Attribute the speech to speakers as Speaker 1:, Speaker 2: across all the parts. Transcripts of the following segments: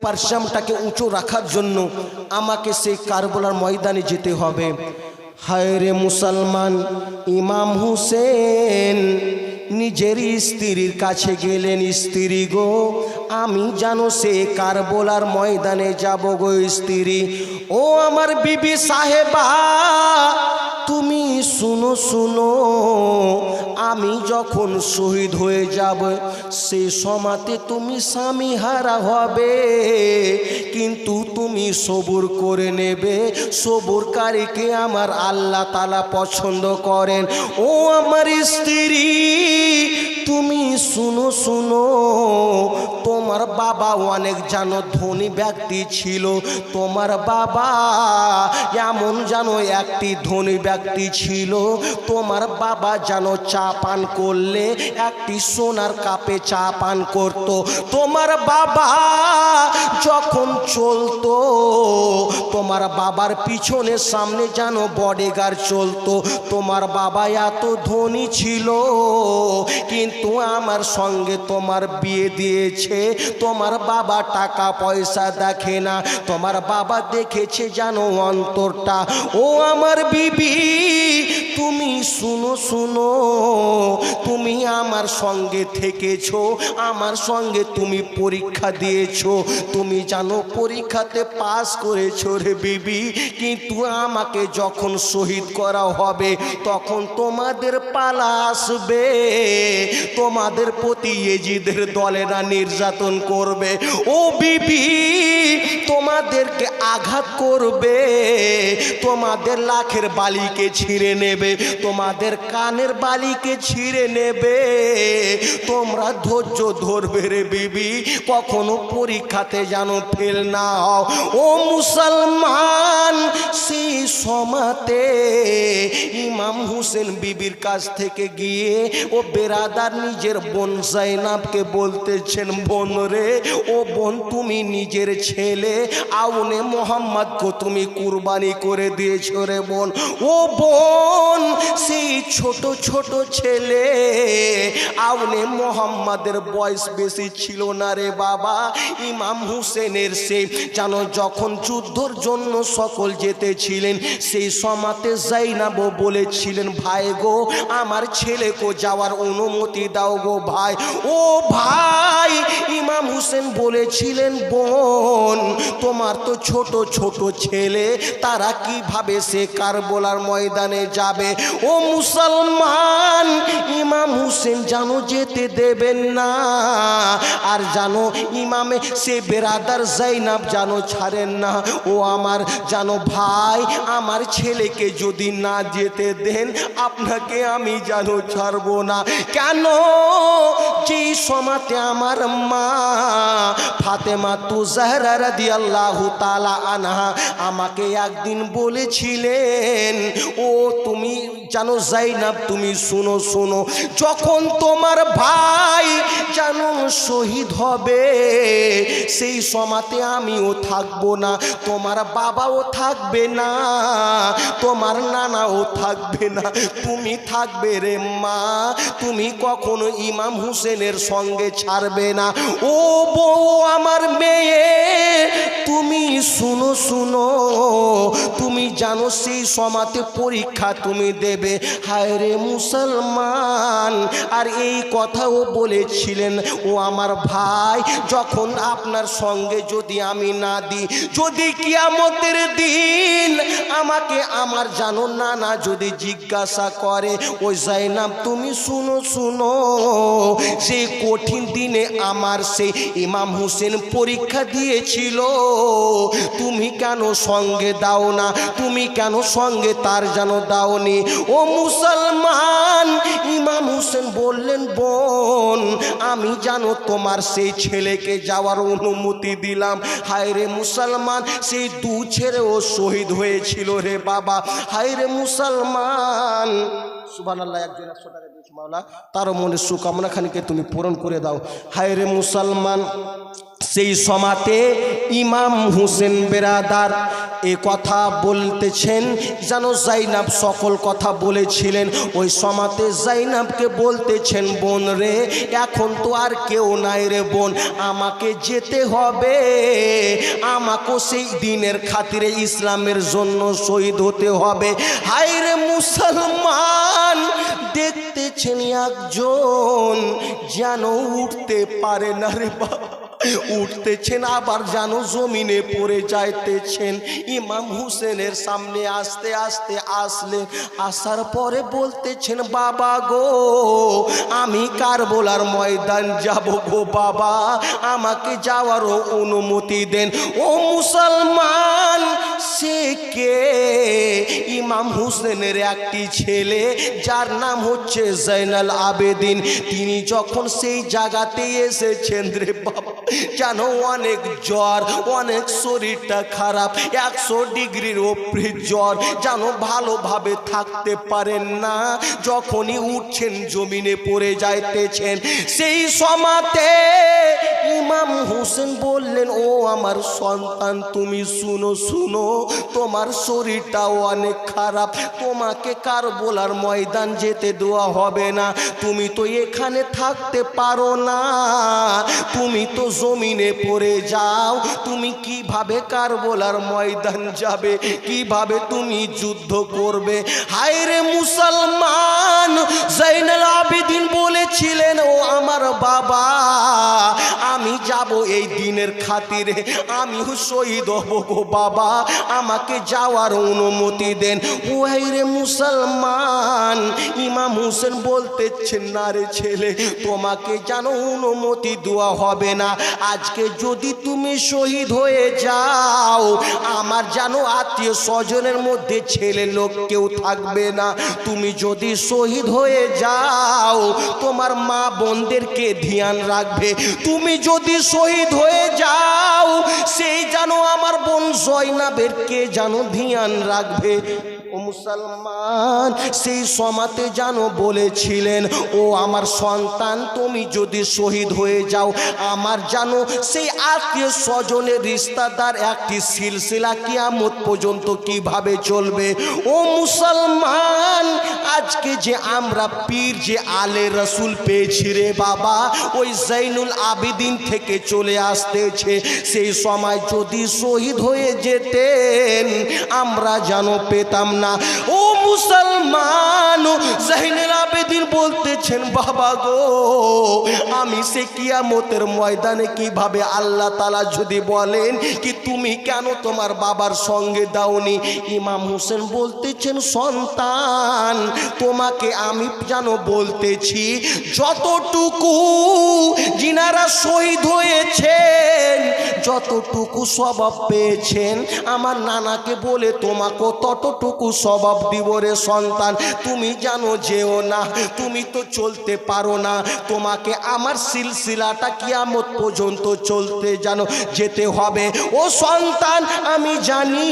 Speaker 1: পারচামটাকে উঁচু রাখার জন্য আমাকে সেই কারবালার ময়দানে যেতে হবে। হায় রে মুসলমান, ইমাম হুসেন নিজের স্ত্রীর কাছে গেলেন, স্ত্রী গো আমি জানো সে কারবালার ময়দানে যাব গো স্ত্রী। ও আমার বিবি সাহেবা তুমি শুনো শুনো, আমি যখন শহীদ হয়ে যাব সেই সময়তে তুমি স্বামী হারা হবে, কিন্তু তুমি সবুর করে নেবে। সবুরকারীকে আমার আল্লাহ তাআলা পছন্দ করেন। ও আমার স্ত্রী তুমি শুনো শুনো, তোমার বাবা অনেক জানো ধনী ব্যক্তি ছিল। তোমার বাবা এমন জানো একটি ধনী ব্যক্তি ছিল। তোমার বাবা জানো চা পান করলে একটি সোনার কাপে চা পান করত। তোমার বাবা যখন চলতো তোমার বাবার পিছনে সামনে জানো বডিগার্ড চলতো। তোমার বাবা এত ধনী ছিল, কিন্তু আমার সঙ্গে তোমার বিয়ে দিয়েছে। তোমার বাবা টাকা পয়সা দেখে না, তোমার বাবা দেখেছে জানো অন্তরটা। ও আমার বিবি তুমি শুনো শুনো, তুমি আমার সঙ্গে থেকেছো, আমার সঙ্গে তুমি পরীক্ষা দিয়েছো, তুমি জানো পরীক্ষাতে পাস করেছো রে বিবি, কিন্তু আমাকে যখন শহীদ করা হবে তখন তোমাদের পালা আসবে, তোমাদের প্রতি ইয়েজিদের দলেরা নির্যাতন করবে। ও বিবি তোমাদেরকে আঘাত করবে, তোমাদের লাখের বালিকে ছিঁড়ে নেবে, তোমাদের কানের বালিকে ছিঁড়ে নেবে। তোমরা ধৈর্য ধরবে রে বিবি, কখনো পরীক্ষাতে যেন ফেল না হও। ও মুসলমান সেই সময়তে ইমাম হুসেন বিবির কাছ থেকে গিয়ে ও বেরাদার নিজের বোন জাইনাবকে বলতেছেন, বোন রে ও বোন তুমি নিজের ছেলে আউনে মোহাম্মদকে তুমি কুরবানি করে দিয়েছো রে বোন। ও বোন সেই ছোট ছোট ছেলে আউনে মোহাম্মদের বয়স বেশি ছিল না রে বাবা। ইমাম হুসেনের সে জানো যখন যুদ্ধর জন্য সকল যেতেছিলেন সেই সময়তে জাইনাবও বলেছিলেন, ভাই গো আমার ছেলেকে যাওয়ার অনুমতি দাও গো ভাই। ও ভাই ইমাম হুসেন বলেছিলেন, বোন তোমার তো ছোট ছোট ছেলে, তারা কিভাবে সে কারবালার ময়দানে যাবে। ও মুসলমান ইমাম হুসেন জানো যেতে দেবেন না, আর জানো ইমামে সে বেরাদার জাইনাব জানো ছাড়েন না। ও আমার জানো ভাই আমার ছেলেকে যদি না যেতে দেন আপনাকে আমি জানো ছাড়বো না। কেন? যেই সময়তে আমার মা ফাতেমা তু জাহরা রাদিয়াল্লাহু তাআলা আনহা আমাকে একদিন বলেছিলেন, ও তুমি জানো জাইনাব তুমি শুনো শুনো, যখন তোমার ভাই জানো শহীদ হবে সেই সময়তে আমিও থাকবো না, তোমার বাবাও থাকবে না, তোমার নানাও থাকবে না, তুমি থাকবে রে মা, তুমি কখনো ইমাম হুসেনের সঙ্গে ছাড়বে না। ও বউ আমার মেয়ে তুমি শুনো শুনো, তুমি জানো সেই সময়তে পরীক্ষা তুমি দেবে। হায় রে মুসলমান, আর এই কথাও বলেছিলেন, ও আমার ভাই যখন আপনার সঙ্গে যদি আমি না দিই, যদি কিয়ামতের দিন আমাকে আমার জানো নানা যদি জিজ্ঞাসা করে, ওই জাইনাব তুমি শুনো শুনো, সেই কঠিন দিনে আমার সেই ইমাম হুসেন পরীক্ষা দিয়েছিল, তুমি কেন সঙ্গে দাও না, তুমি কেন সঙ্গে তার জানো দাওনি। ও মুসলমান ইমাম হুসেন বললেন, বোন আমি জানো তোমার সেই ছেলেকে যাওয়ার অনুমতি দিলাম। হায় রে মুসলমান সেই দু ছেলেও শহীদ হয়েছিল রে বাবা। হায় রে মুসলমান, সুবহানাল্লাহ, একজন 100 টাকা দিয়েছে মাওলা, তার মনে সুকামনা খানিকে তুমি পূরণ করে দাও। হায় রে মুসলমান সেই সমাতে ইমাম হুসেন বেরাদার এ কথা বলতেছেন, যেন জাইনাব সকল কথা বলেছিলেন। ওই সমাতে জাইনাবকে বলতেছেন, বোন রে, এখন তো আর কেউ নাই রে বোন, আমাকে যেতে হবে, আমাকেও সেই দিনের খাতিরে ইসলামের জন্য শহীদ হতে হবে। হায় রে মুসলমান, দেখতেছেন একজন যেন উঠতে পারে না রে বাবা, উঠতেছেন আবার যেন জমিনে পড়ে যাইতেছেন। ইমাম হুসেনের সামনে আস্তে আস্তে আসলেন, আসার পরে বলতেছেন, বাবা গো, আমি কারবালার ময়দান যাব গো বাবা, আমাকে যাওয়ারও অনুমতি দেন। ও মুসলমান, সে কে? ইমাম হুসেনের একটি ছেলে, যার নাম হচ্ছে জয়নাল আবেদিন। তিনি যখন সেই জায়গাতে এসেছেন রে বাবা, জানো অনেক জ্বর, অনেক শরীরটা খারাপ, 100 ডিগ্রির ওপরে জ্বর, জানো ভালোভাবে থাকতে পারেন না। যখনই উঠছেন জমিনে পড়ে যাইতেছেন। সেই সমাতে ইমাম হুসেন বললেন, ও আমার সন্তান, তুমি শুনো শুনো, তোমার শরীরটাও অনেক খারাপ, তোমাকে কারবালার ময়দান যেতে দেওয়া হবে না, তুমি তো এখানে থাকতে পারো না, তুমি তো জমিনে পড়ে যাও, তুমি কিভাবে কারবালার ময়দান যাবে, কিভাবে তুমি যুদ্ধ করবে? হায় রে মুসলমান, জয়নাল আবেদিন বলেছিলেন, ও আমার বাবা, আমি যাব এই দিনের খাতিরে, আমিও শহীদ হব গো বাবা, আমাকে যাওয়ার অনুমতি দেন। ও হায় রে মুসলমান, ইমাম হুসেন বলতেছেন, না রে ছেলে, তোমাকে যেন অনুমতি দেওয়া হবে না। আজকে যদি তুমি শহীদ হয়ে যাও, আমার যেন আত্মীয় স্বজনের মধ্যে ছেলে লোক কেউ থাকবে না। তুমি যদি শহীদ হয়ে যাও, তোমার মা বোনদেরকে ধ্যান রাখবে। তুমি যদি শহীদ হয়ে যাও, সেই যেন আমার বোন জয়নাবের কে যেন ধ্যান রাখবে। ও মুসলমান, সেই সমাতে জানো বলেছিলেন, ও আমার সন্তান, তুমি যদি শহীদ হয়ে যাও, আমার জানো সেই আত্মীয় স্বজনের রিশতাদার একটি সিলসিলা কিয়ামত পর্যন্ত কিভাবে চলবে। ও মুসলমান, আজকে যে আমরা পীর যে আলে রসুল পেয়েছি রে বাবা, ওই জৈনুল আবেদিন থেকে চলে আসতেছে। সেই সময় যদি শহীদ হয়ে যেতেন, আমরা জানো পেতাম না। ও মুসলমান, জৈনুল আবেদিন বলতেছেন, বাবা গো, আমি সে কিয়ামতের ময়দানে কিভাবে, আল্লাহ তাআলা যদি বলেন কি তুমি কেন তোমার বাবার সঙ্গে দাওনি? ইমাম হোসেন বলতেছেন, সন্তান, তোমাকে আমি জানো বলতেছি, যতটুকু যিনারা শহীদ হয়েছেন, যতটুকু স্বভাব পেয়েছেন, আমার নানাকে বলে তোমাকে ততটুকু স্বভাব দিব রে সন্তান। তুমি জানো যেও না, তুমি তো চলতে পারো না, তোমাকে আমার সিলসিলাটা কিয়ামত পর্যন্ত চলতে জানো যেতে হবে। ও সন্তান, আমি জানি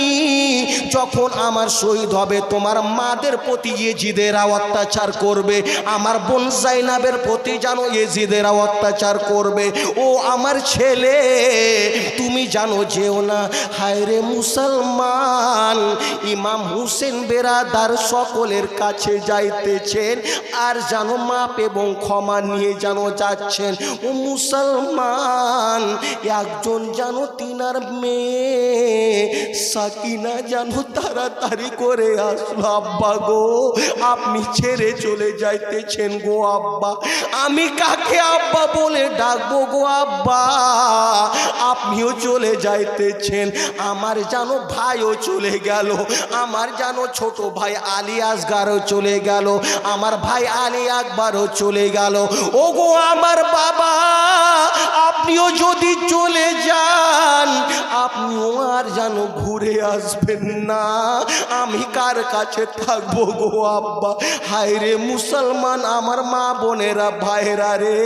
Speaker 1: যখন আমার শহীদ হবে, তোমার মাদের প্রতি ইয়েজিদেরা অত্যাচার করবে, আমার বোন জাইনাবের প্রতি জানো ইয়েজিদেরা অত্যাচার করবে। ও আমার ছেলে, তুমি জানো যেও না। হায় রে মুসলমান, ইমাম হুসেন বেরাদার সকলের কাছে যাইতেছেন, আর জানো মাপ এবং ক্ষমা নিয়ে জানো যাচ্ছেন। ও মুসলমান, একজন জানো তিনার মেয়ে সাকিনা জানো তাড়াতাড়ি করে আসলো, আব্বা গো, আপনি ছেড়ে চলে যাইতেছেন গো আব্বা। আমি কাকে আব্বা বলে ডাকবো গো আব্বা? আপনিও চলে যাইতেছেন, আমার জানো ভাইও চলে গেল, আমার জানো ছোট ভাই আলী আসগারও চলে গেল, আমার ভাই আলী আকবরও চলে গেল। ও গো আমার বাবা, আপনিও যদি চলে যান, আপনিও আর জানো ঘুরে করে আসবেন না, আমি কার কাছে থাকবো গো আব্বা। হায় রে মুসলমান, আমার মা বোনেরা ভাইরা রে,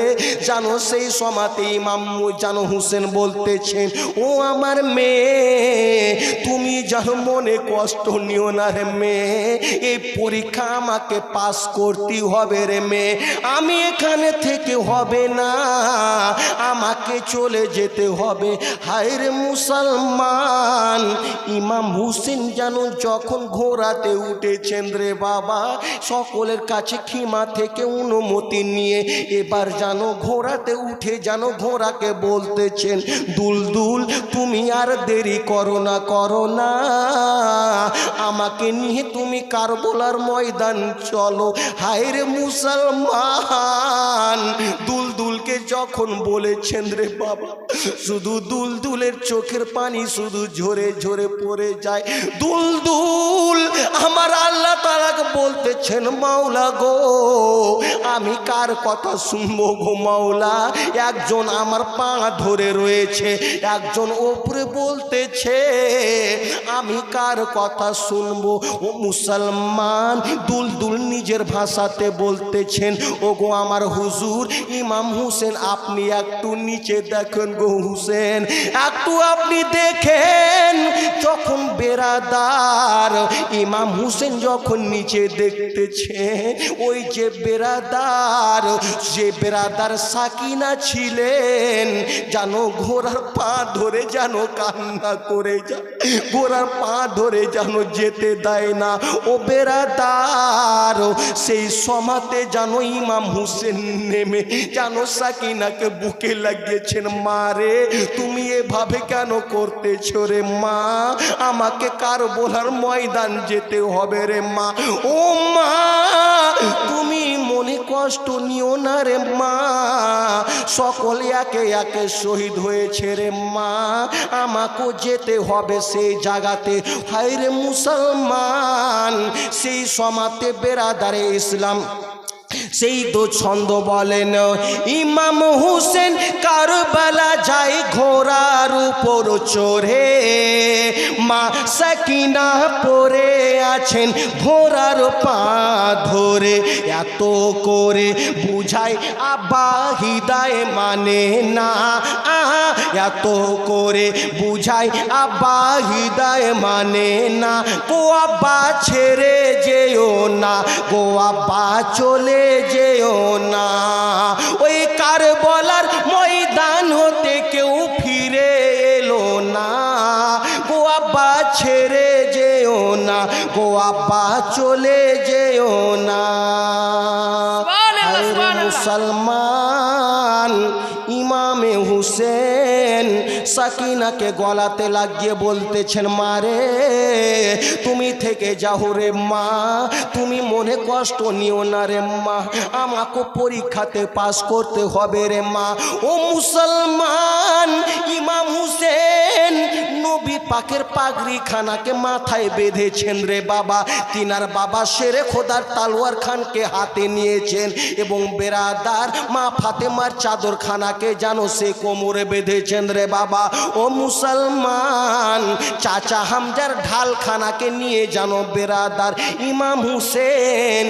Speaker 1: জানো সেই সমাতে ইমাম জানো হুসেন বলতেছেন, ও আমার মেয়ে তুমি জানো মনে কষ্ট নিও না রে মেয়ে, এই পরীক্ষা আমাকে পাস করতে হবে রে মেয়ে, আমি এখানে থেকে হবে না, আমাকে চলে যেতে হবে। হায় রে মুসলমান, ইমাম হুসেন যেন যখন ঘোড়াতে উঠেছেন রে বাবা, সকলের কাছে ক্ষমা থেকে অনুমতি নিয়ে এবার যেন ঘোড়াতে উঠে যেন ঘোড়াকে বলতেছেন, দুলদুল তুমি আর দেরি করো না, করো না, আমাকে নিয়ে তুমি কারবালার ময়দান চলো। হায় রে মুসলমান, দুলদুলকে যখন বলেছেন রে বাবা, শুধু দুলদুলের চোখের পানি শুধু ঝরে ঝরে পড়ে যায়। দুলদুল আমার আল্লাহ তাআলাকে বলতেছেন, মাওলা গো আমি কার কথা শুনবো গো মাওলা, একজন আমার পা ধরে রয়েছে, একজন ওপরে বলতেছে, আমি কার কথা শুনবো। ও মুসলমান, দুলদুল নিজের ভাষাতে বলতেছেন, ও গো আমার হুজুর ইমাম হুসেন, আপনি একটু নিচে দেখেন গো হুসেন, একটু আপনি দেখেন। যখন বেরাদার ইমাম হুসেন যখন নিচে দেখতেছে, ওই যে বেরাদার সাকিনা ছিলেন, জানো ঘোড়ার পা ধরে যেন কান্না করে যায়, ঘোড়ার পা ধরে যেন যেতে দেয় না। ও বেরাদার সেই সমাতে জানো ইমাম হুসেন নেমে জানো সাকিনাকে বুকে লাগিয়েছেন, মারে তুমি এভাবে কেন করতেছো রে মা, আমাকে কারবালার ময়দান যেতে হবে রে মা। ও মা তুমি মনে কষ্ট নিও না রে মা, সকলে একে একে শহীদ হয়েছে রে মা, আমাকেও যেতে হবে সেই জায়গাতে। হায় রে মুসলমান, সেই সমাতে বেরাদারে ইসলাম সেই তো ছন্দ বলেন, ইমাম হুসেন কারবালা যায় ঘোড়ার উপর চড়ে, মা সাকিনা পড়ে আছেন ঘোড়ার পা ধরে, এত করে বুঝায় আব্বা হিদায় মানে না, এত করে বুঝায় আব্বা হিদায় মানে না, গো আব্বা ছেড়ে যেও না, গো আব্বা চলে যেও না, ওই কারবালার ময়দান হতে কেউ ফিরে এলো না, গো আব্বা ছেড়ে যেও না, গো আব্বা চলে যেও না। মুসলমান, ইমামে হুসেন সাকিনাকে গলাতে লাগিয়ে বলতেছেন, মারে তুমি থেকে যাও রে মা, তুমি মনে কষ্ট নিও না রে মা, আমাকে পরীক্ষাতে পাস করতে হবে রে মা। ও মুসলমান, ইমাম হুসেন নবী পাকের পাগড়ি খানাকে মাথায় বেঁধেছেন রে বাবা, তিনার বাবা শেরে খোদার তালোয়ার খানকে হাতে নিয়েছেন এবং বেরাদার মা ফাতেমার চাদর খানাকে জানো সে কোমরে বেঁধেছেন রে বাবা। ও মুসলমান, চাচা হামজার ঢাল খানাকে নিয়ে জানো বেরাদার ইমাম হুসেন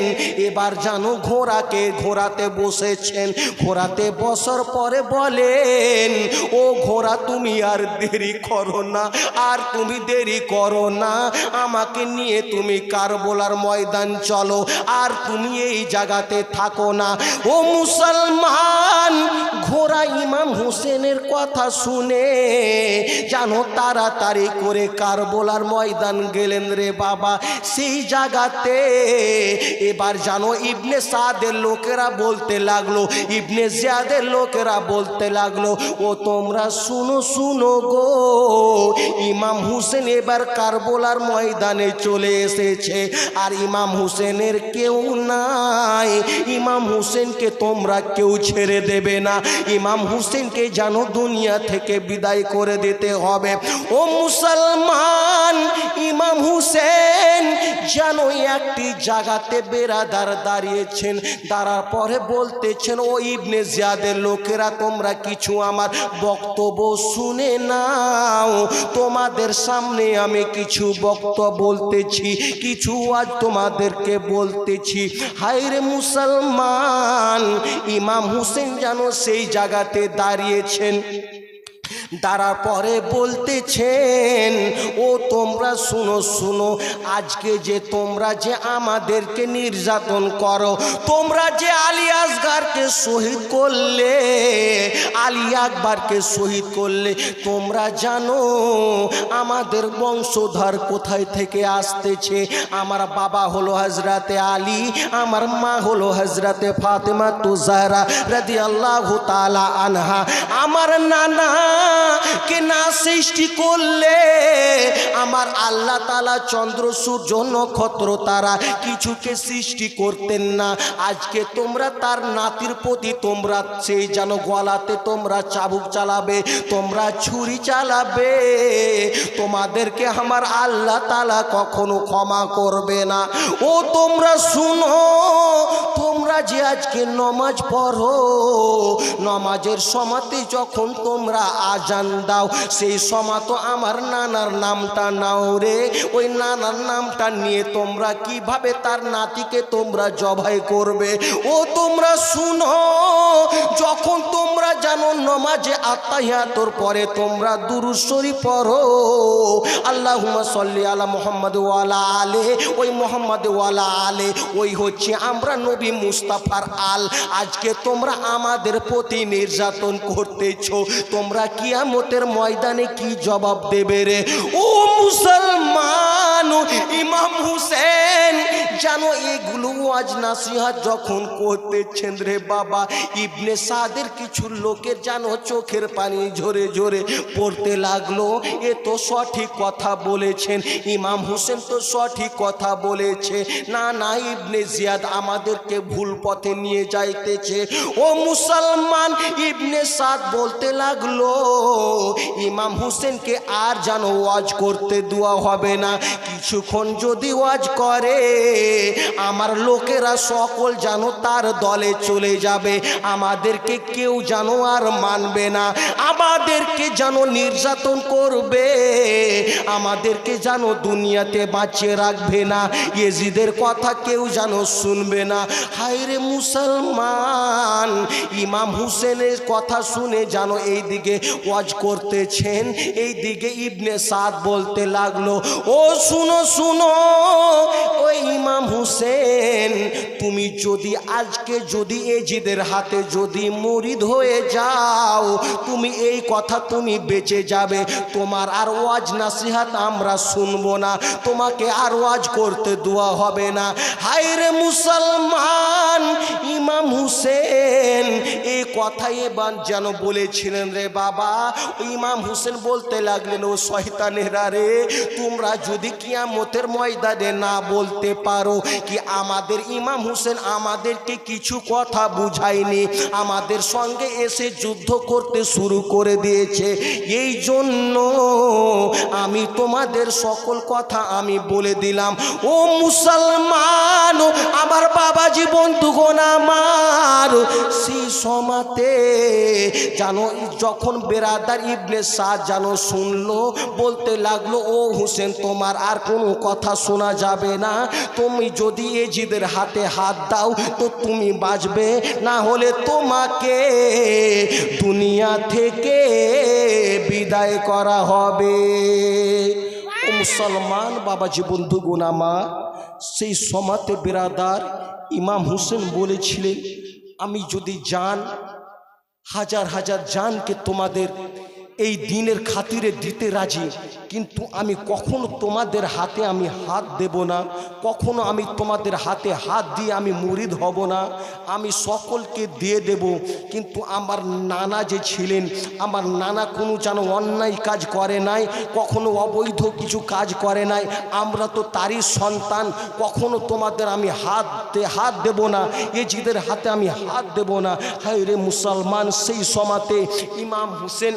Speaker 1: এবার জানো ঘোড়াতে বসেছেন, ঘোড়াতে বসার পরে বলেন, ও ঘোড়া তুমি আর দেরি করো না, আর তুমি দেরি করো না, আমাকে নিয়ে তুমি কারবালার ময়দান চলো, আর তুমি এই জায়গাতে থাকো না। ও মুসলমান, ঘোড়া ইমাম হুসেনের কথা শুনে জানো তাড়াতাড়ি করে কারবালার ময়দান গেলেন রে বাবা। সেই জায়গাতে এবার জানো ইবনে সাদের লোকেরা বলতে লাগলো, ইবনে জিয়াদের লোকেরা বলতে লাগলো, ও তোমরা শুনো শুনো গো, ইমাম হুসেন এবার কারবালার ময়দানে চলে এসেছে, আর ইমাম হুসেনের কেউ নাই, ইমাম হুসেনকে তোমরা কেউ ছেড়ে দেবে না, ইমাম হুসেনকে জানো দুনিয়া থেকে বিদায় করে দিতে হবে। ও মুসলমান, মুসলমান ইমাম হুসেন যেন একটি জায়গাতে বেরাদার দাঁড়িয়েছেন, দাঁড়ার পরে বলতেছেন, ও ইবনে জিয়াদের লোকেরা, তোমরা কিছু আমার বক্তব্য শুনে নাও। তোমাদের সামনে আমি কিছু বক্তব্য বলতেছি, কিছু আজ তোমাদেরকে বলতেছি। হায়রে মুসলমান ইমাম হুসেন যেন সেই জায়গাতে দাঁড়িয়েছেন, দাঁড়ার পরে বলতেছেন, ও তোমরা শুনো শুনো, আজকে যে তোমরা যে আমাদেরকে নির্যাতন করো, তোমরা যে আলী আসগারকে শহীদ করলে, আলী আকবরকে শহীদ করলে, তোমরা জানো আমাদের বংশধর কোথায় থেকে আসতেছে? আমার বাবা হলো হজরতে আলী, আমার মা হলো হজরতে ফাতেমা তুজাহরা রাদিয়াল্লাহু তাআলা আনহা। আমার নানা কে না সৃষ্টি করলে আমার আল্লাহ তাআলা চন্দ্র সূর্য নক্ষত্র তারা কিছুকে সৃষ্টি করতেন না। আজকে তোমরা তার নাতির প্রতি তোমরা সেই যেন গলাতে তোমরা চাবুক চালাবে, তোমরা ছুরি চালাবে, তোমাদেরকে আমার আল্লাহ তাআলা কখনো ক্ষমা করবে না। ও তোমরা শুনো, তোমরা যে আজকে নমাজ পড়ো, নমাজের সময়তে যখন তোমরা আজান দাও, সেই সময় তো আমার নানার নামটা নাও রে। ওই নানার নামটা নিয়ে তোমরা কিভাবে তার নাতিকে তোমরা জবাই করবে? ও তোমরা শুনো, যখন তোমরা জানো নমাজে আত্তাহিয়াতুর পরে তোমরা দুরূদ শরীফ পড়ো, আল্লাহুম্মা সাল্লি আলা মুহাম্মাদ ওয়া আলা আলে, ওই মুহাম্মাদ ওয়া আলা আলে, ওই হচ্ছে আমরা নবী মুস্তাফার আল। আজকে তোমরা আমাদের প্রতি নির্যাতন করতেছো, তোমরা কিয়ামতের ময়দানে কি জবাব দেবে রে? ও মুসলমান ইমাম হুসেন জানো এগুলো ওয়াজ নাসিহাত যখন করতেছেন রে বাবা, ইবনে সাদের কিছু লোকের জানো চোখের পানি ঝরে ঝরে পড়তে লাগলো। এ তো সঠিক কথা বলেছেন, ইমাম হুসেন তো সঠিক কথা বলেছে, না না ইবনে জিয়াদ আমাদেরকে ভুল পথে নিয়ে যাইতেছে। ও মুসলমান ইবনে সাদ বলতে লাগলো, ইমাম হুসেনকে আর যেন ওয়াজ করতে দেওয়া হবে না, কিছুক্ষণ যদি ওয়াজ করে আমার লোকেরা সকল যেন তার দলে চলে যাবে, আমাদেরকে কেউ যেন আর মানবে না, আমাদেরকে যেন নির্যাতন করবে, আমাদেরকে যেন দুনিয়াতে বাঁচিয়ে রাখবে না, ইয়েজিদের কথা কেউ যেন শুনবে না। হায়রে মুসলমান ইমাম হুসেনের কথা শুনে যেন এইদিকে ওয়াজ করতেছেন, এইদিকে ইবনে সাদ বলতে লাগলো, ও শুনো শুনো, ওই ইমাম হুসেন তুমি যদি আজকে যদি এজিদের হাতে যদি মুরিদ হয়ে যাও, তুমি এই কথা তুমি বেঁচে যাবে, তোমার আর ওয়াজ নাসিহাত আমরা শুনবো না, তোমাকে আর ওয়াজ করতে দেওয়া হবে না। হায়রে মুসলমান ইমাম হুসেন এই কথাই এবার যেন বলেছিলেন রে বাবা। ইমাম হুসেন বলতে লাগলেন, ও শয়তানেরা রে, তোমরা যদি কিয়ামতের ময়দানে না বলতে পারো কি আমাদের ইমাম হুসেন আমাদেরকে কিছু কথা বুঝায়নি, আমাদের সঙ্গে এসে যুদ্ধ করতে শুরু করে দিয়েছে, এই জন্য আমি তোমাদের সকল কথা আমি বলে দিলাম। ও মুসলমান আমার বাবাজি বন্ধুগণ আমার, সেই সময়তে জানো যখন বেরাদার ইবনে সাদ জানো শুনলো, বলতে লাগলো, ও হুসেন তোমার আর কোনো কথা শোনা যাবে না, তুমি যদি এজিদের হাতে হাত দাও তো তুমি বাঁচবে, না হলে তোমাকে দুনিয়া থেকে বিদায় করা হবে। ও মুসলমান বাবাজি বন্ধুগণ আমার, সেই সময়তে বেরাদার ইমাম হুসেন বলেছিলেন, আমি যদি জান হাজার হাজার জানকে তোমাদের এই দিনের খাতিরে দিতে রাজি, কিন্তু আমি কখনো তোমাদের হাতে আমি হাত দেব না, কখনো আমি তোমাদের হাতে হাত দিয়ে আমি মুরিদ হব না, আমি সকলকে দিয়ে দেব। কিন্তু আমার নানা যে ছিলেন, আমার নানা কোনো যেন অন্যায় কাজ করে নাই, কখনো অবৈধ কিছু কাজ করে নাই, আমরা তো তারই সন্তান, কখনো তোমাদের আমি হাত দেব না, এজিদের হাতে আমি হাত দেব না। হায় রে মুসলমান সেই সময়তে ইমাম হুসেন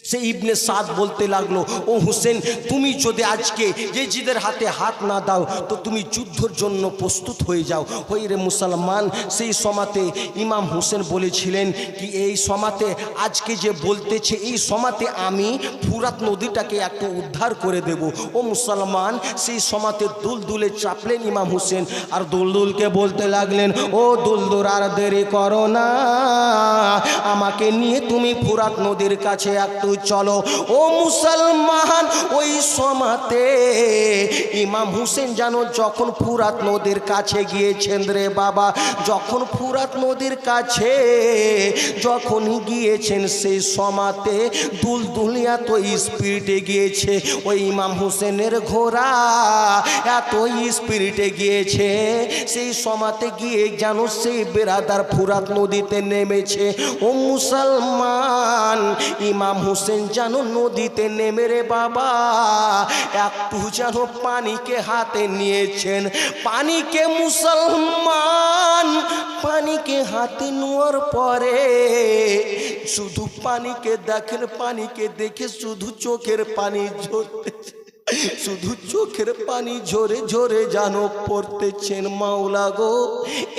Speaker 1: সে ইবনে সাদ বলতে লাগলো, ও হুসেন, তুমি যদি আজকে ইয়েজিদের হাতে হাত না দাও তো তুমি যুদ্ধের জন্য প্রস্তুত হয়ে যাও। হই রে মুসলমান, সেই সমাতে ইমাম হুসেন বলেছিলেন কি এই সমাতে আজকে যে বলতেছে এই সমাতে আমি ফুরাত নদীটাকে একটু উদ্ধার করে দেব। ও মুসলমান, সেই সমাতে দুলদুলে চাপলেন ইমাম হুসেন আর দুলদুলকে বলতে লাগলেন, ও দুলদুল আর দেরি করো না, আমাকে নিয়ে তুমি ফুরাত নদীর কাছে একটু চলো। ও মুসলমান, ওই সমাতে ইমাম হুসেন জানো যখন ফুরাত নদীর কাছে গিয়েছেন রে বাবা, যখন ফুরাত নদীর কাছে যখন গিয়েছেন সেই সমাতে দুলদুলিয়া তো স্পিরিটে গিয়েছে, ওই ইমাম হুসেনের ঘোড়া এত স্পিরিটে গিয়েছে সেই সমাতে গিয়ে জানো সেই বেরাদার ফুরাত নদীতে নেমেছে। ও মুসলমান, ইমাম হুসেন যেন নদীতে নেমে রে বাবা একটু যেন পানিকে হাতে নিয়েছেন। পানিকে মুসলমান, পানিকে হাতে নেওয়ার পরে শুধু পানিকে দেখেন, পানিকে দেখে শুধু চোখের পানি ঝরতেছে, শুধু চোখের পানি ঝরে ঝরে জানো পড়তেছেন, মাওলা গো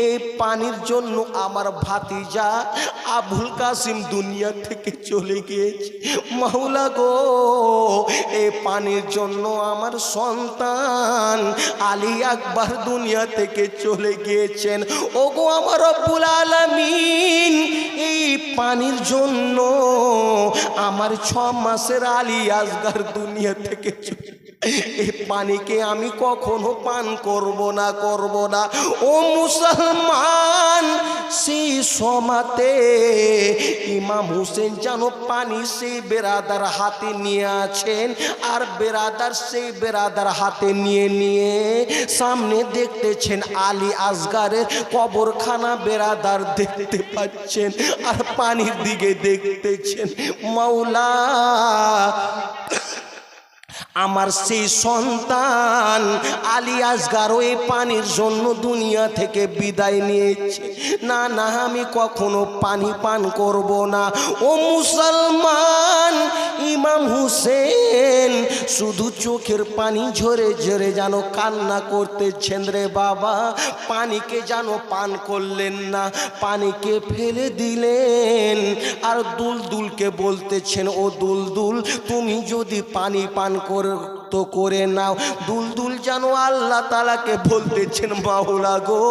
Speaker 1: এই পানির জন্য আমার ভাতিজা আবুল কাসিম দুনিয়া থেকে চলে গিয়েছে, মাওলা গো এই পানির জন্য আমার সন্তান আলী আকবর দুনিয়া থেকে চলে গিয়েছেন। ও গো আমার রব্বুল আলামিন, এই পানির জন্য আমার 6 মাসের আলী আসগর দুনিয়া থেকে চলে, এই পানিকে আমি কখনো পান করব না, করব না। ও মুসলমান, সেই সমাতে ইমাম হুসেন যেন পানি সেই বেরাদার হাতে নিয়ে আছেন আর বেরাদার সেই বেরাদার হাতে নিয়ে নিয়ে সামনে দেখতেছেন আলী আসগরের কবরখানা বেরাদার দেখতে পাচ্ছেন আর পানির দিকে দেখতেছেন। মাওলা, আমার সেই সন্তান আলী আসগর ওই পানির জন্য দুনিয়া থেকে বিদায় নিয়েছে, না না আমি কখনো পানি পান করব না। ও মুসলমান, ইমাম হুসেন শুধু চোখের পানি ঝরে ঝরে যেন কান্না করতেছেন রে বাবা, পানিকে যেন পান করলেন না, পানিকে ফেলে দিলেন আর দুলদুলকে বলতেছেন, ও দুলদুল তুমি যদি পানি পান তো করে নাও। দুলদুল জানো আল্লাহ তাআলাকে বলতেছেন, মাওলা গো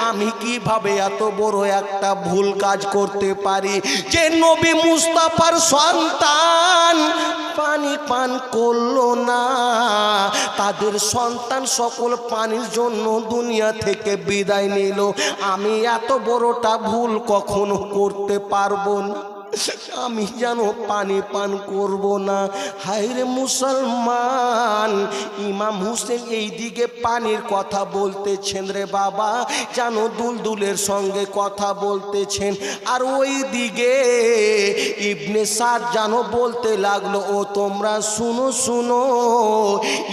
Speaker 1: আমি কিভাবে এত বড় একটা ভুল কাজ করতে পারি যে নবী মুস্তাফার সন্তান পানি পান করলো না, তাদের সন্তান সকল পানির জন্য দুনিয়া থেকে বিদায় নিল, আমি এত বড়টা ভুল কখনো করতে পারবো না, আমি যেন পানি পান করব না। হায়রে মুসলমান, ইমাম হুসেন এই দিকে পানির কথা বলতেছেন রে বাবা, যেন দুলদুলের সঙ্গে কথা বলতেছেন আর ওই দিকে ইবনে সাদ যেন বলতে লাগলো, ও তোমরা শুনো শুনো,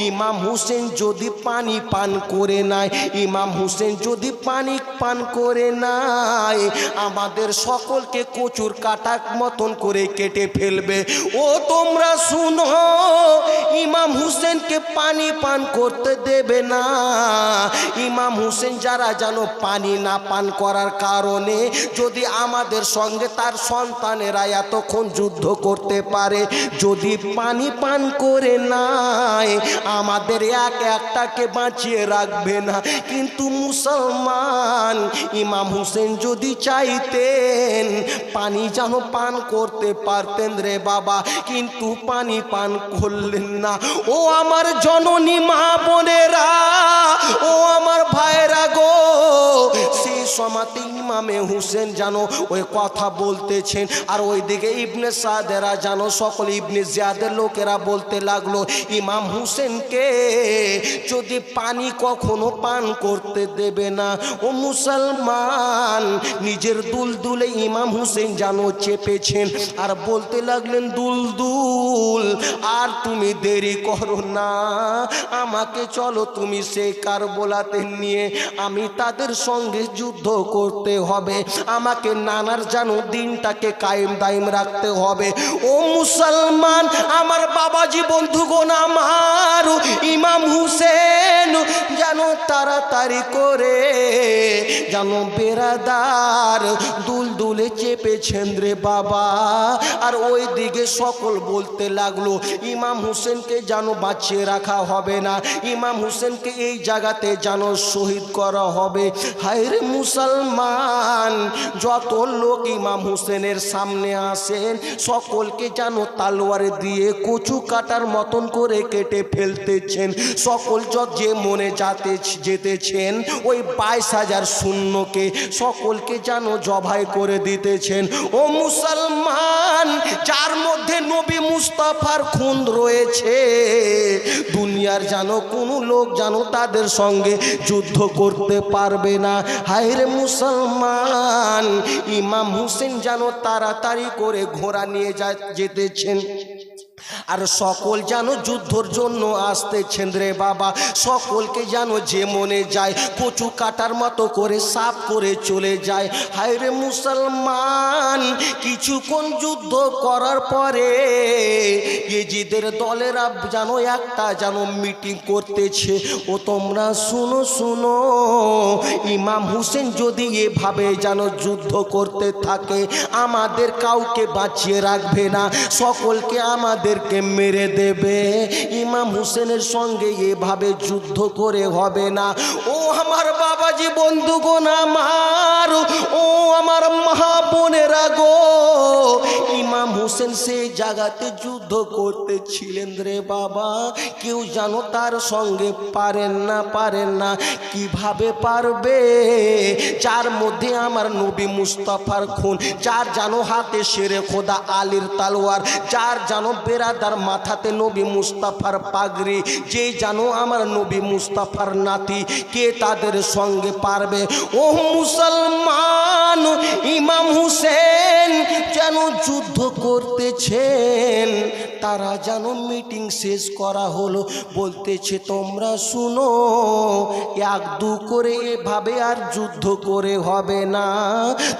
Speaker 1: ইমাম হুসেন যদি পানি পান করে নাই, ইমাম হুসেন যদি পানি পান করে নাই আমাদের সকলকে কচুর কাটা মতন করে কেটে ফেলবে। ও তোমরা শুনো, ইমাম হুসেনকে পানি পান করতে দেবে না। ইমাম হুসেন যারা যেন পানি না পান করার কারণে যদি আমাদের সঙ্গে তার সন্তানেরা এতক্ষণ যুদ্ধ করতে পারে, যদি পানি পান করে নাই আমাদের এক একটাকে বাঁচিয়ে রাখবে না। কিন্তু মুসলমান, ইমাম হুসেন যদি চাইতেন পানি যেন পান করতে পারতেন রে বাবা, কিন্তু পানি পান করলেন না। ও আমার জননী মা বোনেরা, ও আমার ভাইরা গো, সেই সমাতে ইমামে হুসেন জানো ওই কথা বলতেছেন আর ওই দিকে ইবনে সাদেরা জানো সকল ইবনে জিয়াদের লোকেরা বলতে লাগলো, ইমাম হুসেনকে যদি পানি কখনো পান করতে দেবে না। ও মুসলমান, নিজের দুলদুলে ইমাম হুসেন জানো চেপেছেন আর বলতে লাগলেন, দুলদুল আর তুমি দেরি করো না, আমাকে চলো তুমি সেই কারবালাতে নিয়ে আমি তাদের সঙ্গে যুদ্ধ যুদ্ধ করতে হবে, আমাকে নানার যেন দিনটাকে কায়েম দায়েম রাখতে হবে। ও মুসলমান, আমার বাবাজি বন্ধুগণ, আমার ইমাম হুসেন যেন তাড়াতাড়ি করে যেন বেরাদার দুলদুলে চেপেছেন রে বাবা। আর ওই দিকে সকল বলতে লাগলো ইমাম হুসেনকে যেন বাঁচিয়ে রাখা হবে না, ইমাম হুসেনকে এই জায়গাতে যেন শহীদ করা হবে। হায়রে মুসলমান, যত লোক ইমাম হুসেনের সামনে আসেন সকলকে যেন তালোয়ার দিয়ে কচু কাটার মতন করে কেটে ফেলতেছেন। সকল যে মনে যেতেছেন ওই 22,000 সৈন্যকে সকলকে যেন জবাই করে দিতেছেন। ও মুসলমান, যার মধ্যে নবী মুস্তাফার খুন রয়েছে, দুনিয়ার যেন কোনো লোক যেন তাদের সঙ্গে যুদ্ধ করতে পারবে না। হায়রে মুসলমান, ইমাম হুসেন যেন তাড়াতাড়ি করে ঘোড়া নিয়ে যেতেছেন আর সকল যেন যুদ্ধর জন্য আসতেছেন রে বাবা। সকলকে যেন যে মনে যায় কচু কাটার মতো করে সাফ করে চলে যায়। হায়রে মুসলমান, কিছুক্ষণ যুদ্ধ করার পরে ইয়েজিদের দলেরা যেন একটা যেন মিটিং করতেছে। ও তোমরা শুনো শুনো, ইমাম হুসেন যদি এভাবে যেন যুদ্ধ করতে থাকে আমাদের কাউকে বাঁচিয়ে রাখবে না, সকলকে আমাদেরকে মেরে দেবে। ইমাম হুসেনের সঙ্গে এভাবে যুদ্ধ করে হবে না। ও আমার বাবাজি বন্ধুগণ আমার, ও আমার মা বোনেরা গো, ইমাম হুসেন সেই জায়গাতে যুদ্ধ করতেছিলেন রে বাবা। কেউ জানো তার সঙ্গে পারেন না, কিভাবে পারবে? যার মধ্যে আমার নবী মুস্তাফার খুন, যার জানো হাতে শেরে খোদা আলীর তালোয়ার, যার জানো বেরাদার মাথাতে নবী মুস্তাফার পাগড়ি, যে জানো আমার নবী মুস্তাফার নাতি, কে তাদের সঙ্গে পারবে? ও মুসলমান, ইমাম হুসেন যেন যুদ্ধ করতেছেন। তারা যেন মিটিং শেষ করা হলো, বলতেছে তোমরা শুনো, এক দু করে এভাবে আর যুদ্ধ করে হবে না।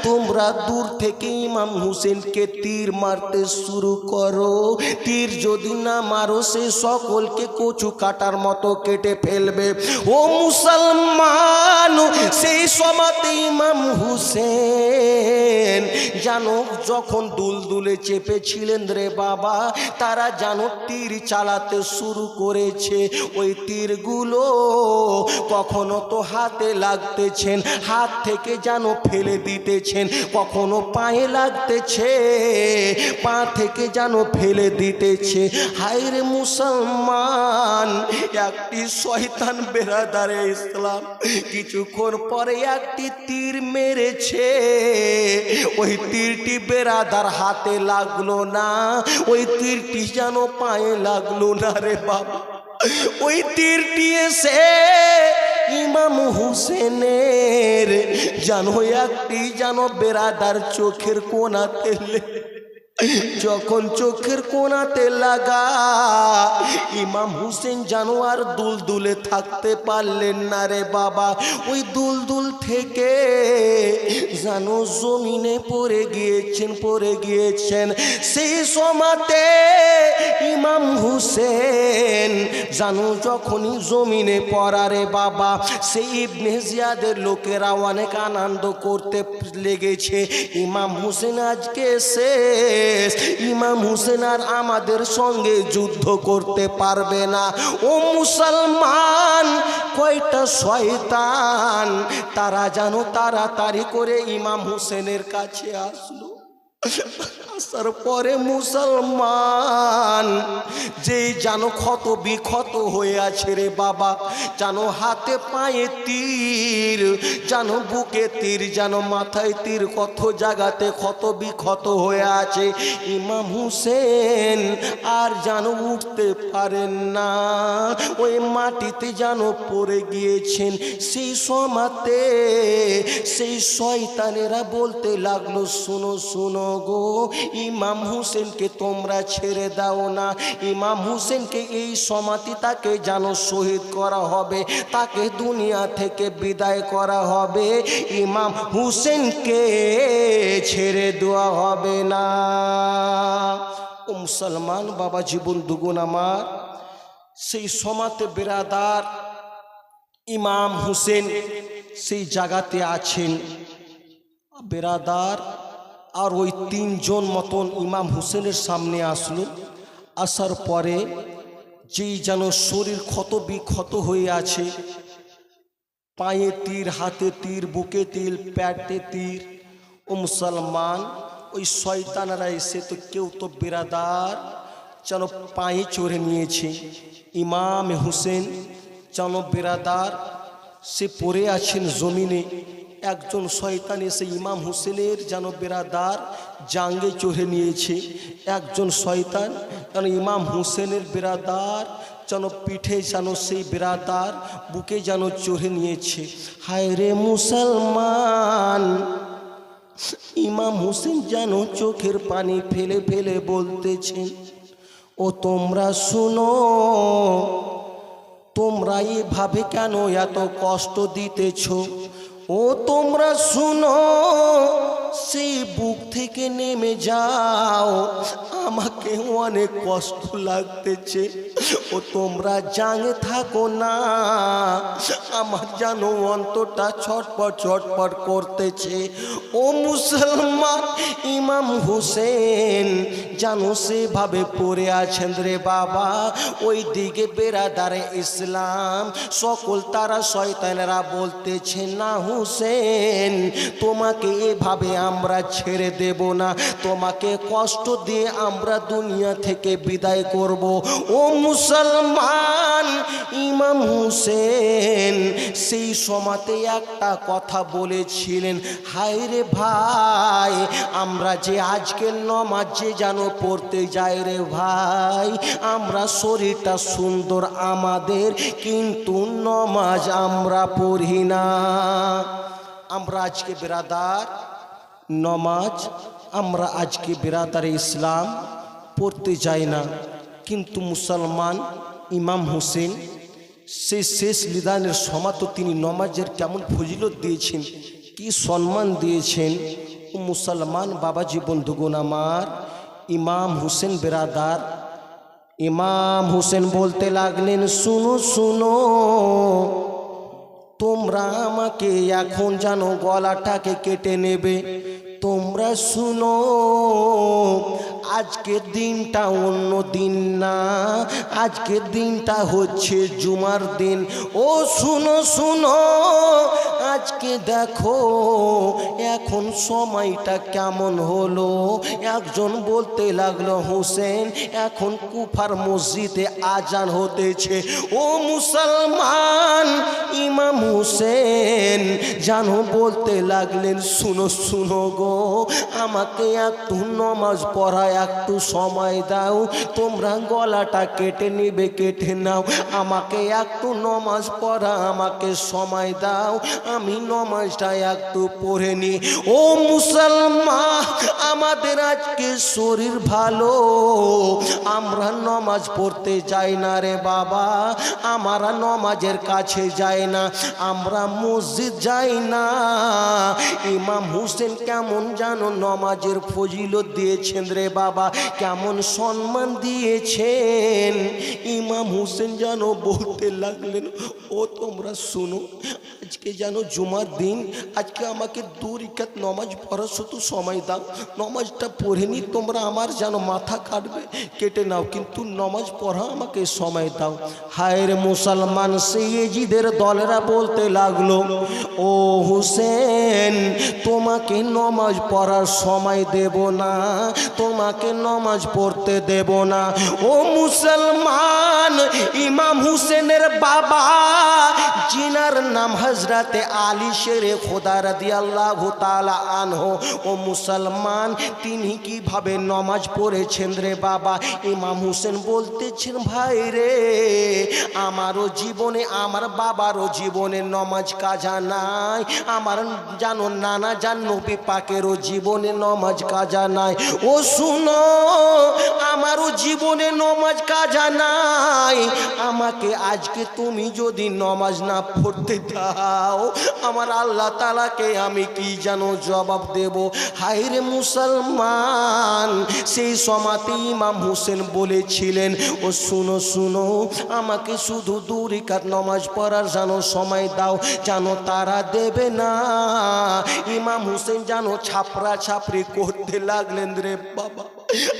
Speaker 1: তোমরা দূর থেকে ইমাম হুসেনকে তীর মারতে শুরু করো। তীর যদি না মারো সে সকলকে কচু কাটার মতো কেটে ফেলবে। ও মুসলমান, সেই সময়তে ইমাম হুসেন জানো যখন দুলদুলে চেপেছিলেন রে বাবা, তারা জানো তীর চালাতে শুরু করেছে। ওই তীরগুলো কখনো তো হাতে লাগতেছেন, হাত থেকে যেন ফেলে দিতেছেন, কখনো পায়ে লাগতেছে, পা থেকে যেন ফেলে দিতেছে। হায়রে মুসলমান, একটি শয়তান বেরাদারে ইসলাম কিছুক্ষণ পরে একটি তীর মেরেছে। ওই তীরটি বেরাদার হাতে লাগলো না, ওই তীরটি যেন পায়ে লাগলো না রে বাবা। ওই তীরটি এসে ইমাম হুসেনের যেন একটি যেন বেরাদার চোখের কোণাতে, যখন চোখের কোণাতে লাগা, ইমাম হুসেন যেন আর দুলদুলে থাকতে পারলেন না রে বাবা। ওই দুলদুল থেকে যেন জমিনে পড়ে গিয়েছেন। সেই সময়তে ইমাম হুসেন যেন যখনই জমিনে পড়া রে বাবা, সেই ইবনে জিয়াদের লোকেরা অনেক আনন্দ করতে লেগেছে। ইমাম হুসেন আজকে শেষ, ইমাম হুসেন আর আমাদের সঙ্গে যুদ্ধ করতে পারবে না। ও মুসলমান, কয়টা শয়তান তারা জানো তাড়াতাড়ি করে ইমাম হুসেনের কাছে আসলো। আসার পরে মুসলমান যে জানো ক্ষত বিক্ষত হয়ে আছে রে বাবা, জানো হাতে পায়ে তীর, জানো বুকে তীর, জানো মাথায় তীর, কত জায়গাতে ক্ষত বিক্ষত হয়ে আছে। ইমাম হুসেন আর জানো উঠতে পারেন না, ওই মাটিতে জানো পড়ে গিয়েছেন। সেই সময়তে সেই শয়তানেরা বলতে লাগলো শুনো শুনো, গো, ইমাম হুসেনকে তোমরা ছেড়ে দাও না। ইমাম হুসেনকে এই সমাধি তাকে যেন শহীদ করা হবে, তাকে দুনিয়া থেকে বিদায় করা হবে, ইমাম হুসেনকে ছেড়ে দেওয়া হবে না। ও মুসলমান বাবাজি বন্ধুগণ আমার, সেই সমাতে বেরাদার ইমাম হুসেন সেই জায়গাতে আছেন। বেরাদার আর ওই তিনজন মতন ইমাম হুসেনের সামনে আসলো। আসার পরে যেই যেন শরীর ক্ষত বিক্ষত হয়ে আছে, পায়ে তীর, হাতে তীর, বুকে তীর, পেটে তীর। ও মুসলমান, ওই শয়তানরা এসে তো কেউ তো বেরাদার যেন পায়ে চড়ে নিয়েছে। ইমাম হুসেন যেন বেরাদার সে পড়ে আছেন জমিনে। একজন শয়তান এসে ইমাম হুসেনের যেন বেরাদার জাঙ্গে চড়ে নিয়েছে। একজন শয়তান যেন ইমাম হুসেনের বেরাদার যেন পিঠে যেন সেই বেরাদার বুকে যেন চড়ে নিয়েছে। হায় রে মুসলমান, ইমাম হুসেন যেন চোখের পানি ফেলে ফেলে বলতেছেন, ও তোমরা শুনো, তোমরা এভাবে কেন এত কষ্ট দিতেছ? ও তোমরা শুনো, সেই বুক থেকে নেমে যাও, আমাকে অনেক কষ্ট লাগতেছে। ও তোমরা জাঙে থাকো না, আমার যেন অন্তরটা ছটপট ছটপট করতেছে। ও মুসলমান, ইমাম হুসেন জানো সেভাবে পড়ে আছেন রে বাবা। ওই দিকে বেরাদারে ইসলাম সকল তারা শয়তানেরা বলতেছে, না হুসেন, তোমাকে এভাবে আমরা ছেড়ে দেব না, তোমাকে কষ্ট দিয়ে আমরা দুনিয়া থেকে বিদায় করব। ও মুসলমান, ইমাম হুসেন সেই সময়তে একটা কথা বলেছিলেন, হায় রে ভাই, আমরা যে আজকের নমাজ যে যেন পড়তে যাই রে ভাই, আমরা শরীরটা সুন্দর আমাদের, কিন্তু নমাজ আমরা পড়ি না। আমরা আজকে বেরাদার নমাজ, আমরা আজকে বেরাদারে ইসলাম পড়তে যাই না। কিন্তু মুসলমান ইমাম হুসেন সেই শেষ লিদানের সময় তো তিনি নমাজের কেমন ফজিলত দিয়েছেন, কি সম্মান দিয়েছেন। ও মুসলমান বাবাজি বন্ধুগণ আমার, ইমাম হুসেন বেরাদার, ইমাম হুসেন বলতে লাগলেন, শুনো শুনো, তোমরা আমাকে এখন জানো গলাটাকে কেটে নেবে। তোমরা শুনো, আজকের দিনটা অন্য দিন না, আজকের দিনটা হচ্ছে জুমার দিন। ও শুনো শুনো, আজকে দেখো এখন সময়টা কেমন হলো। একজন বলতে লাগলো, হুসেন এখন কুফার মসজিদে আজান হতেছে। ও মুসলমান, ইমাম হুসেন জানো বলতে লাগলেন, শুনো শুনো গো, আমাকে একটু নমাজ পড়ায় একটু সময় দাও। তোমরা গলাটা কেটে নিবে, কেটে নাও, আমাকে একটু নমাজ পড়া, আমাকে সময় দাও, আমি নমাজটা একটু পড়ে নি। ও মুসলমান, আমাদের আজকে শরীর ভালো, আমরা নমাজ পড়তে যাই না রে বাবা, আমরা নমাজের কাছে যাই না, আমরা মসজিদ যাই না। ইমাম হুসেন কেমন জানো নমাজের ফজিলত দিয়েছেন রে বাবা, কেমন সম্মান দিয়েছেন। ইমাম হুসেন জানো বলতে লাগলেন, ও তোমরা শুনো, আজকে জানো জুমার দিন, আজকে আমাকে 2 রাকাত নমাজ পড়ার শুধু সময় দাও, নমাজটা পড়ে নি, তোমরা আমার জানো মাথা কাটবে, কেটে নাও, কিন্তু নমাজ পড়া আমাকে সময় দাও। হায় রে মুসলমান, সেই এজিদের দলেরা বলতে লাগলো, ও হুসেন, তোমাকে নমাজ পড়ার সময় দেব না, তোমাকে নমাজ পড়তে দেব না। ও মুসলমান, ইমাম হুসেনের বাবা जिनार नाम हजरत आली शेरे खुदा রাদিয়াল্লাহু তাআলা আনহু। ও মুসলমান, তিনি কিভাবে নামাজ পড়েছেন রে বাবা? ইমাম হোসেন বলতেছেন, ভাই রে, আমারও জীবনে, আমার বাবারও জীবনে নামাজ কাজা নাই, আমার জানো নানা জান নবী পাকেরও জীবনে নামাজ কাজা নাই। ও শুনো, আমারও জীবনে নামাজ কাজা নাই। আমাকে আজকে তুমি যদি নামাজ না পড়তে দাও, আমার আল্লাহ তাআলাকে আমি কি জানো জবাব দেব? হায়রে মুসলমান, সেই সমাতে ইমাম হোসেন বলেছিলেন, ও শুনো শুনো, আমাকে শুধু 2 রাকাত নামাজ পড়ার জানো সময় দাও, জানো তারা দেবে না। ইমাম হোসেন জানো ছাপড়া ছাপড়ি করতে লাগলেন রে বাবা।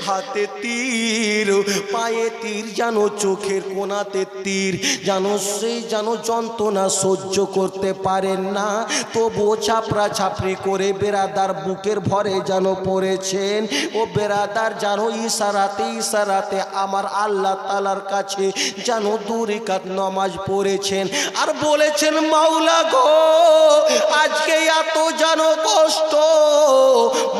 Speaker 1: হাতে তীর, পায়ে তীর, জানো চোখের কোনাতে তীর, জানো সেই জানো যন্ত্রণা সহ্য করতে পারেন না, তবুও ছাপড়া ছাপড়ি করে বেরাদার বুকের ভরে জানো পড়েছেন। ও বেরাদার, জানো ইশারাতে ইশারাতে আমার আল্লাহ তাআলার কাছে জানো 2 রাকাত নামাজ পড়েছেন আর বলেছেন, মাওলা গো, আজকে এত জানো কষ্ট,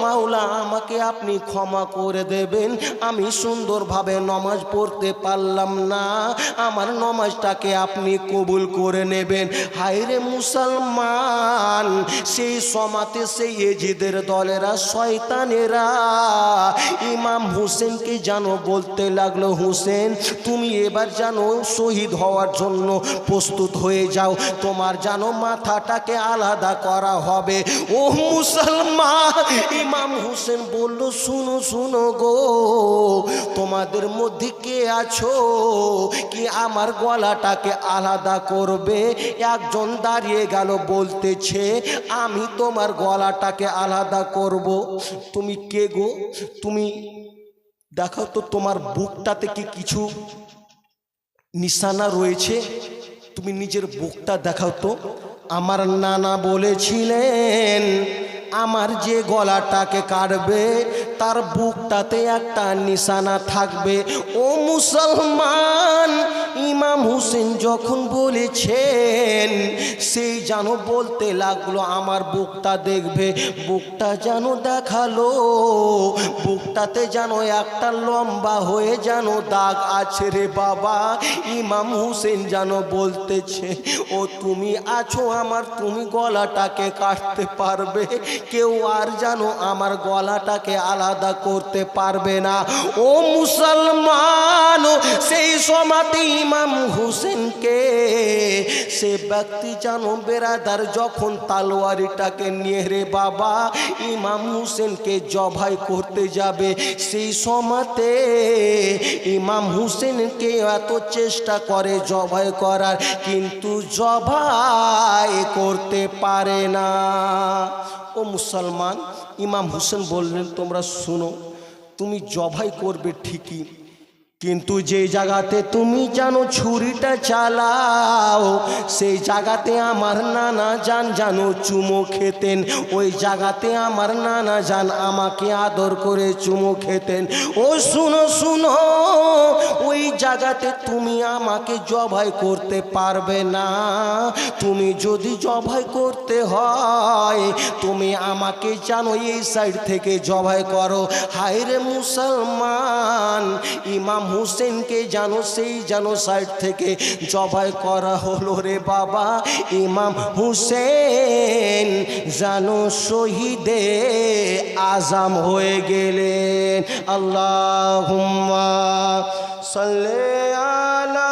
Speaker 1: মাওলা আমাকে আপনি ক্ষমা করে দেবেন, আমি সুন্দরভাবে নামাজ পড়তে পারলাম না, আমার নামাজটাকে আপনি কবুল করে নেবেন। হায়রে মুসলমান, সেই সমাতে সেই এজিদের দলেরা, শয়তানেরা ইমাম হোসেনকে জানো বলতে লাগলো, হোসেন তুমি এবার জানো শহীদ হওয়ার জন্য প্রস্তুত হয়ে যাও, তোমার জানো মাথাটাকে আলাদা করা হবে। ও মুসলমান, ইমাম হোসেন বলল, শুনো শুনো গো, তোমাদের মধ্যে কে আছো কি আমার গলাটাকে আলাদা করবে? একজন দাঁড়িয়ে গেল, বলতেছে, আমি তোমার গলাটাকে আলাদা করব। তুমি কে গো? তুমি দেখো তো তোমার বুকটাতে কি কিছু নিশানা রয়েছে? তুমি নিজের বুকটা দেখাও তো। আমার নানা বলেছিলেন, আমার যে গলাটাকে কাটবে তার বুকটাতে একটা নিশানা থাকবে। ও মুসলমান, ইমাম হোসেন যখন বলেছেন, সেই জানো বলতে লাগলো, আমার বুকটা দেখবে। বুকটা জানো দেখালো, বুকটাতে জানো একটা লম্বা হয়ে জানো দাগ আছে রে বাবা। ইমাম হোসেন জানো বলতেছে, ও তুমি আছো আমার, তুমি গলাটাকে কাটতে পারবে, কেউ আর জানো আমার গলাটাকে আলাদা করতে পারবে না। ও মুসলমান, সেই সমাতে ইমাম হোসেনকে সে ব্যক্তি জানো বেরাদার যখন তালোয়ারিটাকে নিয়ে রে বাবা ইমাম হোসেনকে জবাই করতে যাবে, সেই সমাতে ইমাম হোসেনকে এত চেষ্টা করে জবাই করার, কিন্তু জবাই করতে পারে না। ও মুসলমান, ইমাম হোসেন বললেন, তোমরা শুনো, তুমি জবাই করবে ঠিকই, কিন্তু যে জায়গাতে তুমি জানো ছুরিটা চালাও, সেই জায়গাতে আমার নানা জান জানো চুমো খেতেন, ওই জায়গাতে আমার নানা জান আমাকে আদর করে চুমো খেতেন। ও শুনো শুনো, ওই জায়গাতে তুমি আমাকে জবাই করতে পারবে না। তুমি যদি জবাই করতে হয়, তুমি আমাকে জানো এই সাইড থেকে জবাই করো। হায়রে মুসলমান, ইমাম হোসেনকে জানো সেই জানো সাইড থেকে জবাই করা হলো রে বাবা। ইমাম হোসেন জানো শহীদে আজম হয়ে গেলেন। আল্লাহুম্মা সাল্লি আলা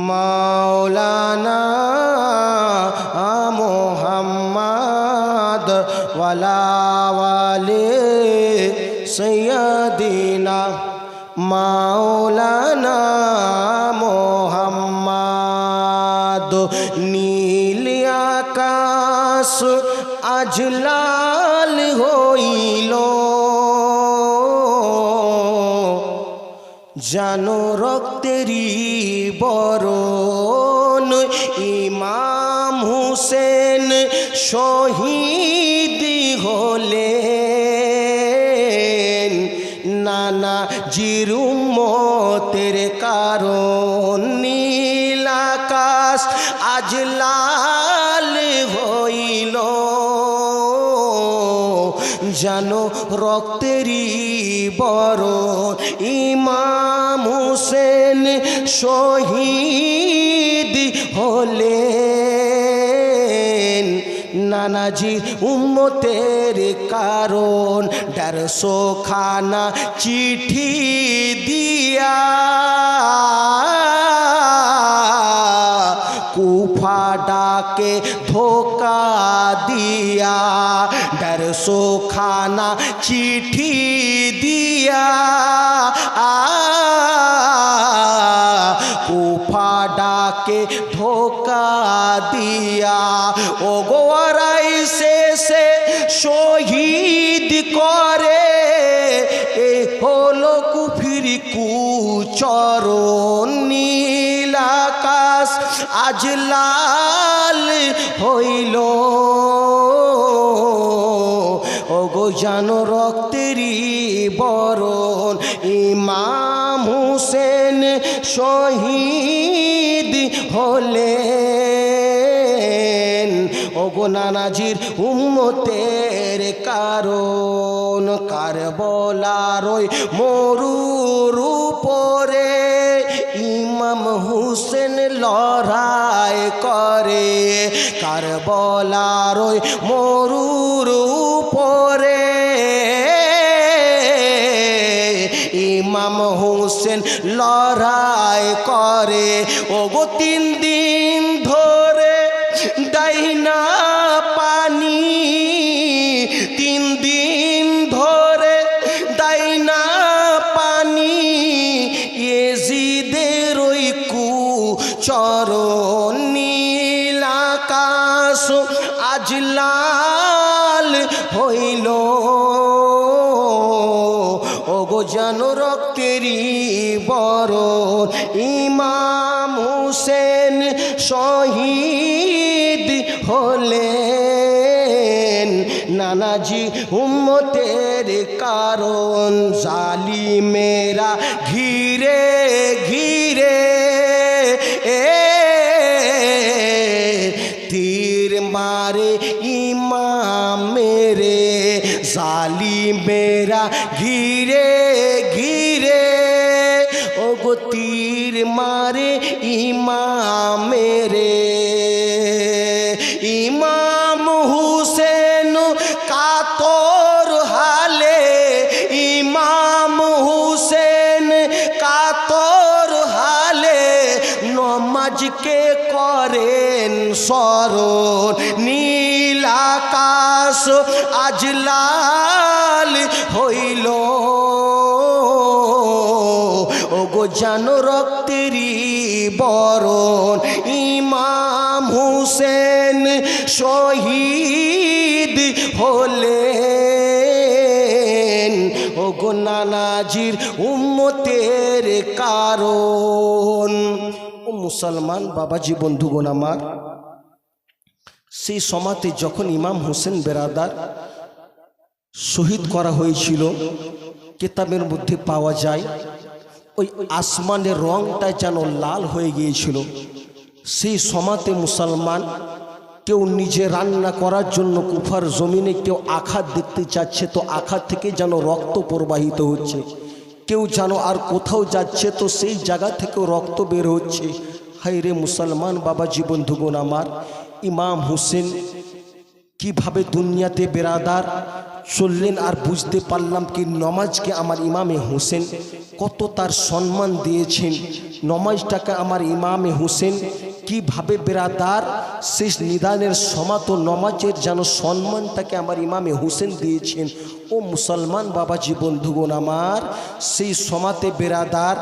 Speaker 1: মাওলানা মুহাম্মদ ওয়ালা ওয়ালি সৈয়দিনা মাওলানা মুহাম্মদ। নীল আকাশ আজ লাল হইল, জানো রক্তেরি বরণ, ইমাম হোসেন শহীদ হলেন। নানা নানাজির উম্মতের কারণ নীল আকাশ আজ লাল হইল, জানো রক্তেরই বরণ ইমাম হুসেন শহীদ হলেন। নানাজি উম্মতের কারণ 150 খানা চিঠি দিয়া কুফা ডাকে ধোকা দিয়া, 150 খানা চিঠি দিয়া কুফা ডাকে ধোকা দিয়া, ও গোয়ারাই শেষে শহীদ করে, এ হলো কুফির কুচরণ নীল আকাশ আজ লাল হইল, ও গো জানো রক্তেরই বরণ ইমাম হুসেন শহীদ হলেন। ও গো নানাজির উম্মতের কারণ কারবালার ওই মরুর উপরে ইমাম হুসেন লড়াই করে, কারবালার ওই মরুর উপরে ইমাম হুসেন লড়াই করে, ও গো 3 দিন ধরে দেয় না পানি, 3 দিন ধরে দেয় না পানি, ইয়েজিদের ওই কুচরণ নীল আকাশ আজ লাল হইল, ও গো জানো রক্তেরই বরণ ইমাম হুসেন শহীদ হলেন। নানাজি উম্মতের কারণ জালিমেরা ঘিরে ঘিরে তীর মারে ইমাম মেরে, জালিমেরা ঘিরে ঘিরে ও গো তীর মারে ইমাম মেরে, ইমাম হুসেন কাতর হালে, ইমাম হুসেন কাতর হালে নমাজকে করেন স্মরণ নীল আকাশ আজ লাল হইল, ও গো জানো রক্তেরই বরণ ইমাম হুসেন শহীদ হলেন। ও গো নানাজির উম্মতের কারণ। ও মুসলমান বাবাজি বন্ধুগণ আমার, সেই সমাতে যখন ইমাম হোসেন বেরাদার শহীদ করা হয়েছিল, কিতাবের মধ্যে পাওয়া যায় ওই আসমানের রংটা যেন লাল হয়ে গিয়েছিল। সেই সমাতে মুসলমান কেউ নিজে রান্না করার জন্য কুফার জমিনে কেউ আঘাত দেখতে চাচ্ছে, তো আঘাত থেকে যেন রক্ত প্রবাহিত হচ্ছে। কেউ যেন আর কোথাও যাচ্ছে, তো সেই জায়গা থেকেও রক্ত বের হচ্ছে। হায় রে মুসলমান বাবাজি বন্ধুগণ আমার, ইমাম হোসেন কিভাবে দুনিয়াতে বেরাদার চললেন আর বুঝতে পারলাম কি নমাজকে আমার ইমামে হোসেন কত তার সম্মান দিয়েছেন। নমাজটাকে আমার ইমামে হোসেন কিভাবে বেরাদার শেষ নিদানের সমাত নমাজের যেন সম্মানটাকে আমার ইমামে হোসেন দিয়েছেন। ও মুসলমান বাবাজি বন্ধুগণ আমার, সেই সমাতে বেরাদার